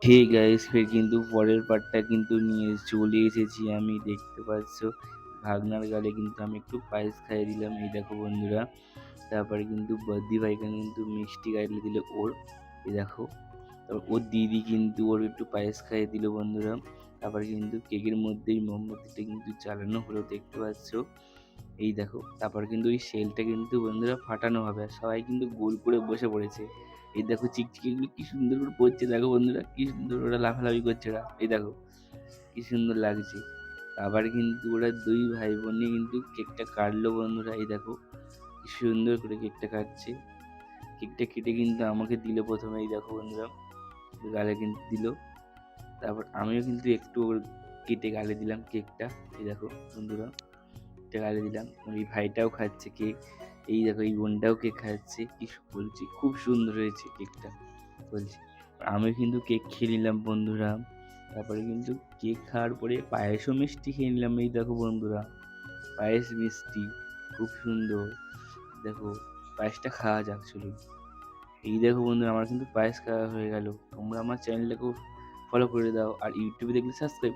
Hey guys, ফের কিন্তু পরের পার্টটা কিন্তু নিয়ে চলে এসেছি আমি। দেখতে পাচ্ছ ভাগনার গালে কিন্তু আমি একটু পায়েস খাইয়ে দিলাম, এই দেখো বন্ধুরা। তারপরে কিন্তু বদ্দি ভাইকে কিন্তু মিষ্টি খাইয়ে দিল ওর, এই দেখো। তারপর ওর দিদি কিন্তু ওর একটু পায়েস খাইয়ে দিল বন্ধুরা। তারপরে কিন্তু কেকের মধ্যেই মোমবাতিটা কিন্তু জ্বালানো হলো, দেখতে পাচ্ছ, এই দেখো। তারপর কিন্তু ওই সেলটা কিন্তু বন্ধুরা ফাটানো হবে, আর সবাই কিন্তু গোল করে বসে পড়েছে। এই দেখো চিকচিকিগুলো কি সুন্দর করে পড়ছে, দেখো বন্ধুরা কি সুন্দর ওরা লাফালাফি করছে ওরা, এই দেখো কি সুন্দর লাগছে। আবার কিন্তু ওরা দুই ভাই বোনই কিন্তু কেকটা কাটলো বন্ধুরা, এই দেখো কি সুন্দর করে কেকটা কাটছে। কেকটা কেটে কিন্তু আমাকে দিল প্রথমে, এই দেখো বন্ধুরা, গালে কিন্তু দিল। তারপর আমিও কিন্তু একটু ওর কেটে গালে দিলাম কেকটা, এই দেখো বন্ধুরা, কেকটা গালে দিলাম। এই ভাইটাও খাচ্ছে কেক, এই দেখো এই বোনটাও কেক খাচ্ছে। কি বলছি, খুব সুন্দর হয়েছে কেকটা বলছি। আমি কিন্তু কেক খেয়ে নিলাম বন্ধুরা। তারপরে কিন্তু কেক খাওয়ার পরে পায়েসও মিষ্টি খেয়ে নিলাম, এই দেখো বন্ধুরা, পায়েস মিষ্টি খুব সুন্দর। দেখো পায়েসটা খাওয়া যাক, চলুন। এই দেখো বন্ধুরা, আমার কিন্তু পায়েস খাওয়া হয়ে গেল। তোমরা আমার চ্যানেলটাকেও ফলো করে দাও, আর ইউটিউবে দেখলে সাবস্ক্রাইব